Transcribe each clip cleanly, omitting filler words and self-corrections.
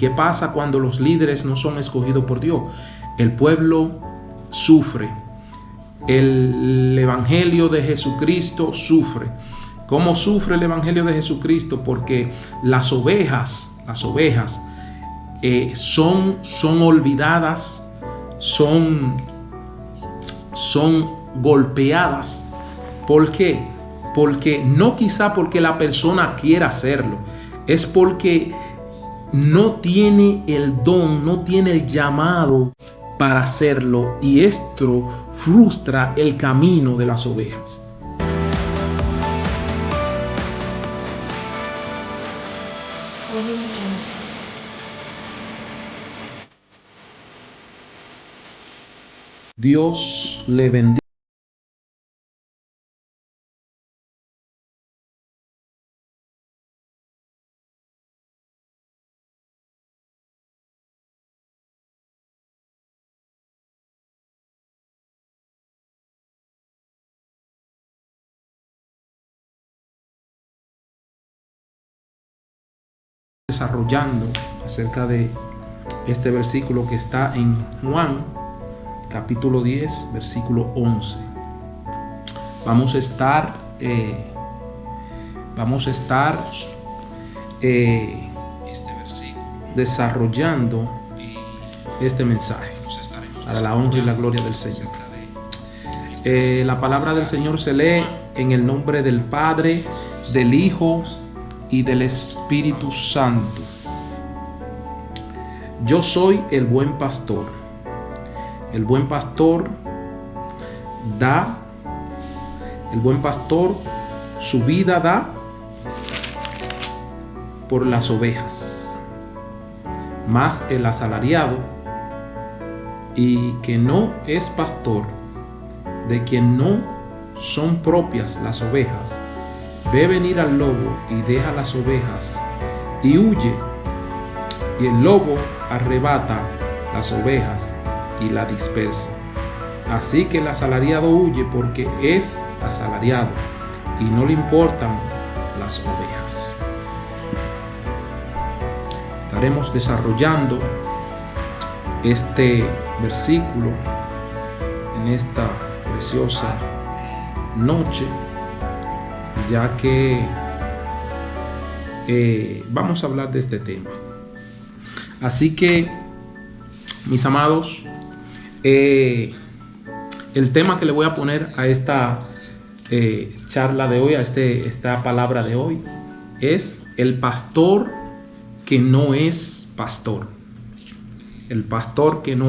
¿Qué pasa cuando los líderes no son escogidos por Dios? El pueblo sufre. El Evangelio de Jesucristo sufre. ¿Cómo sufre el Evangelio de Jesucristo? Porque las ovejas son olvidadas, son golpeadas. ¿Por qué? Porque no quizá porque la persona quiera hacerlo, es porque no tiene el don, no tiene el llamado para hacerlo, y esto frustra el camino de las ovejas. Dios le bendiga. Desarrollando acerca de este versículo que está en Juan capítulo 10 versículo 11. Vamos a estar desarrollando este mensaje para la honra y la gloria del Señor. La palabra del Señor se lee en el nombre del Padre, del Hijo y del Espíritu Santo. Yo soy el buen pastor. El buen pastor su vida da por las ovejas. Mas el asalariado y que no es pastor, de quien no son propias las ovejas, ve venir al lobo y deja las ovejas y huye, y el lobo arrebata las ovejas y la dispersa. Así que el asalariado huye porque es asalariado y no le importan las ovejas. Estaremos desarrollando este versículo en esta preciosa noche, ya que vamos a hablar de este tema. Así que, mis amados, el tema que le voy a poner a esta charla de hoy, a esta palabra de hoy, es el pastor que no es pastor. El pastor que no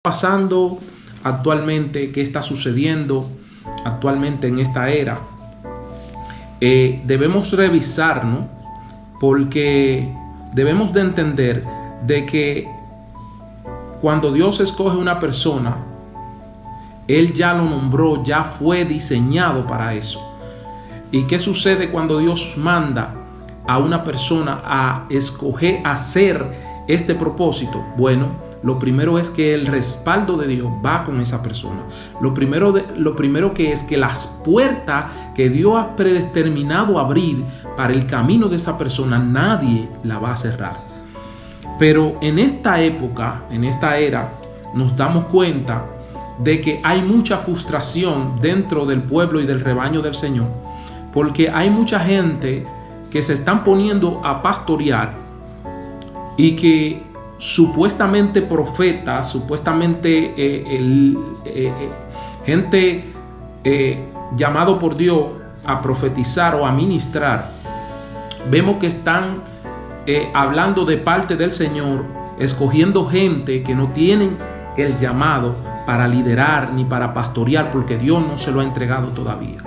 pasando actualmente, qué está sucediendo actualmente en esta era, debemos revisar, ¿no? Porque debemos de entender de que cuando Dios escoge una persona, Él ya lo nombró, ya fue diseñado para eso. ¿Y qué sucede cuando Dios manda a una persona a escoger, a hacer este propósito? Bueno, lo primero es que el respaldo de Dios va con esa persona. Lo primero que es que las puertas que Dios ha predeterminado abrir para el camino de esa persona, nadie la va a cerrar. Pero en esta época, en esta era, nos damos cuenta de que hay mucha frustración dentro del pueblo y del rebaño del Señor, porque hay mucha gente que se están poniendo a pastorear y que supuestamente profetas, supuestamente gente llamado por Dios a profetizar o a ministrar, vemos que están hablando de parte del Señor, escogiendo gente que no tienen el llamado para liderar ni para pastorear, porque Dios no se lo ha entregado todavía,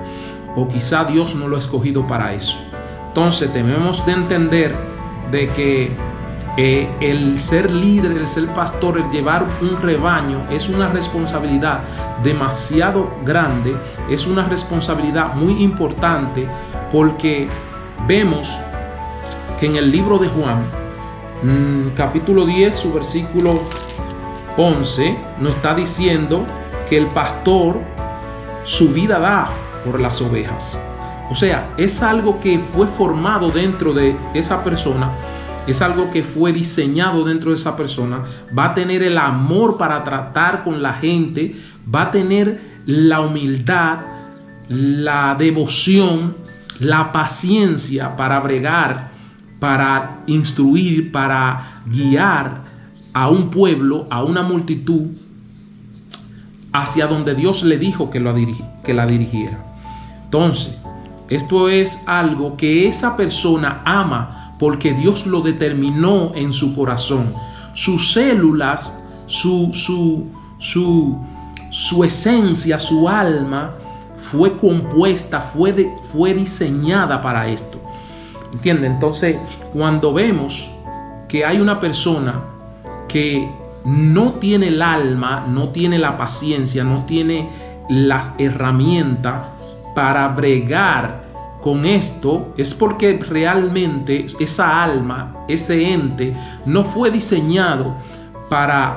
o quizá Dios no lo ha escogido para eso. Entonces debemos de entender de que el ser líder, el ser pastor, el llevar un rebaño es una responsabilidad demasiado grande, es una responsabilidad muy importante, porque vemos que en el libro de Juan, capítulo 10, su versículo 11, nos está diciendo que el pastor su vida da por las ovejas. O sea, es algo que fue formado dentro de esa persona, es algo que fue diseñado dentro de esa persona. Va a tener el amor para tratar con la gente, va a tener la humildad, la devoción, la paciencia para bregar, para instruir, para guiar a un pueblo, a una multitud, hacia donde Dios le dijo que la dirigiera. Entonces, esto es algo que esa persona ama porque Dios lo determinó en su corazón. Sus células, su esencia, su alma fue compuesta, fue diseñada para esto. ¿Entienden? Entonces, cuando vemos que hay una persona que no tiene el alma, no tiene la paciencia, no tiene las herramientas para bregar con esto, es porque realmente esa alma, ese ente, no fue diseñado para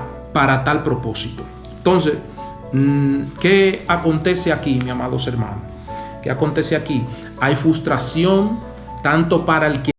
tal propósito. Entonces, ¿qué acontece aquí, mis amados hermanos? ¿Qué acontece aquí? Hay frustración tanto para el que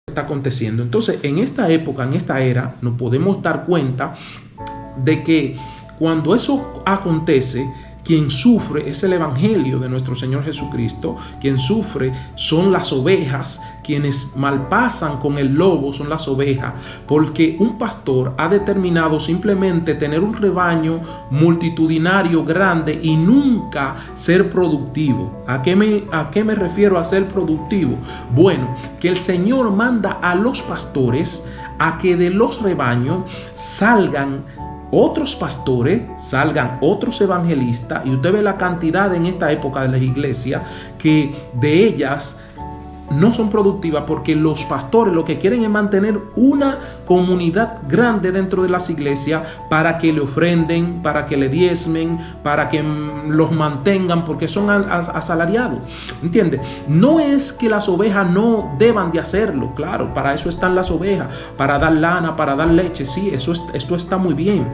está aconteciendo. Entonces, en esta época, en esta era, nos podemos dar cuenta de que cuando eso acontece, quien sufre es el Evangelio de nuestro Señor Jesucristo. Quien sufre son las ovejas. Quienes malpasan con el lobo son las ovejas. Porque un pastor ha determinado simplemente tener un rebaño multitudinario grande y nunca ser productivo. ¿A qué me refiero a ser productivo? Bueno, que el Señor manda a los pastores a que de los rebaños salgan otros pastores, salgan otros evangelistas, y usted ve la cantidad en esta época de las iglesias que de ellas no son productivas, porque los pastores lo que quieren es mantener una comunidad grande dentro de las iglesias para que le ofrenden, para que le diezmen, para que los mantengan, porque son asalariados. ¿Entiende? No es que las ovejas no deban de hacerlo, claro, para eso están las ovejas, para dar lana, para dar leche, sí, esto está muy bien.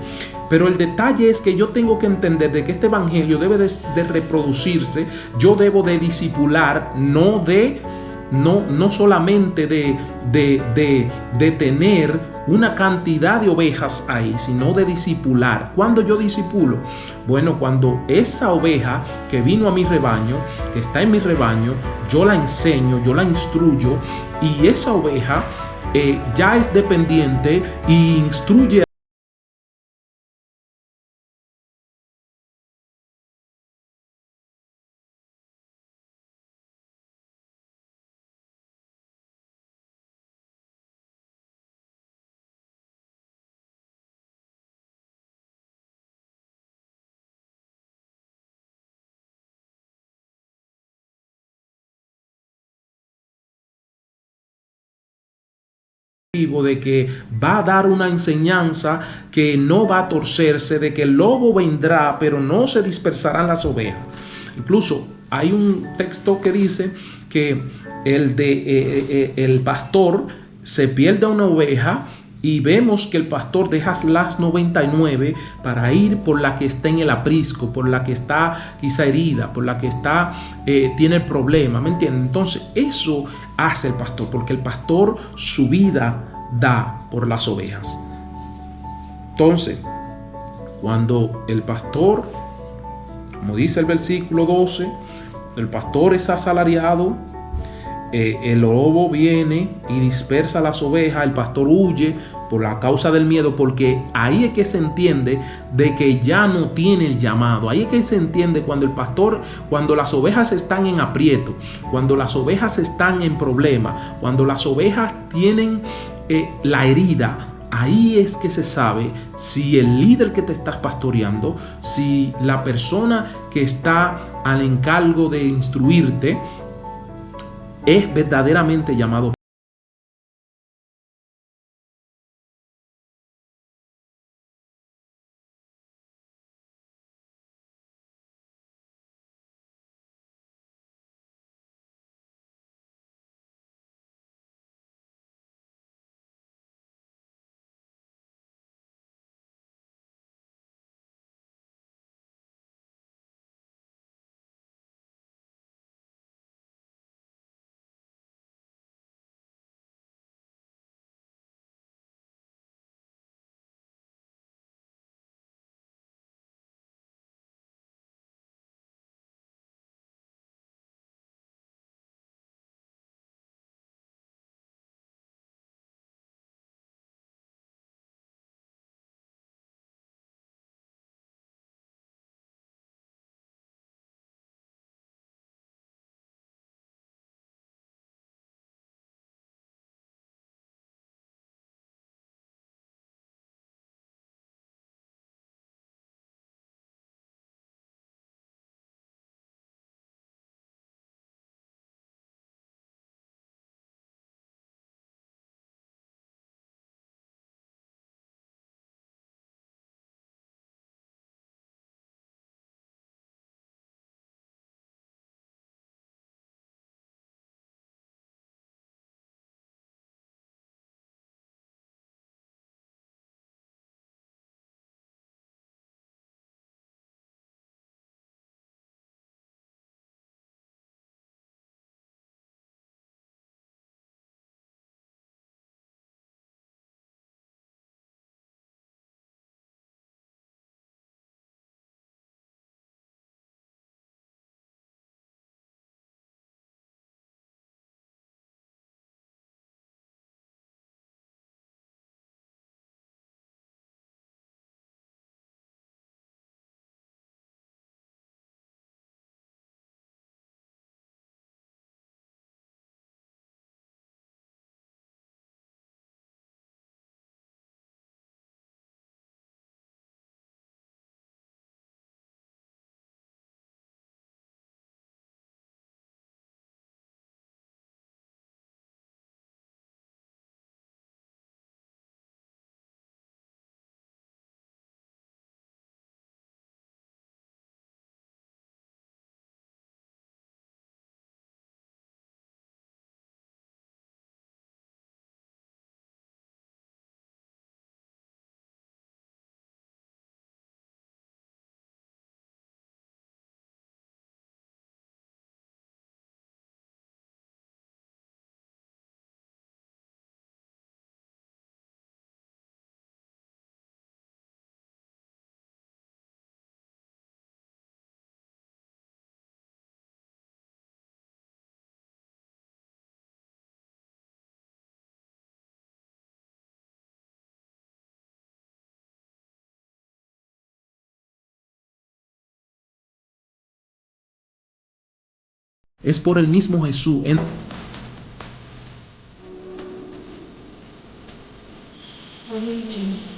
Pero el detalle es que yo tengo que entender de que este evangelio debe de reproducirse. Yo debo de discipular, no solamente de tener una cantidad de ovejas ahí, sino de discipular. ¿Cuándo yo discipulo? Bueno, cuando esa oveja que vino a mi rebaño, que está en mi rebaño, yo la enseño, yo la instruyo, y esa oveja ya es dependiente y instruye de que va a dar una enseñanza que no va a torcerse, de que el lobo vendrá, pero no se dispersarán las ovejas. Incluso hay un texto que dice que el pastor se pierde una oveja, y vemos que el pastor deja las 99 para ir por la que está en el aprisco, por la que está quizá herida, por la que tiene el problema, ¿me entienden? Entonces eso hace el pastor, porque el pastor su vida da por las ovejas. Entonces, cuando el pastor, como dice el versículo 12, el pastor es asalariado, el lobo viene y dispersa las ovejas, el pastor huye por la causa del miedo, porque ahí es que se entiende de que ya no tiene el llamado. Ahí es que se entiende cuando el pastor, cuando las ovejas están en aprieto, cuando las ovejas están en problema, cuando las ovejas tienen la herida. Ahí es que se sabe si el líder que te estás pastoreando, si la persona que está al encargo de instruirte es verdaderamente llamado Es por el mismo Jesús. Origin.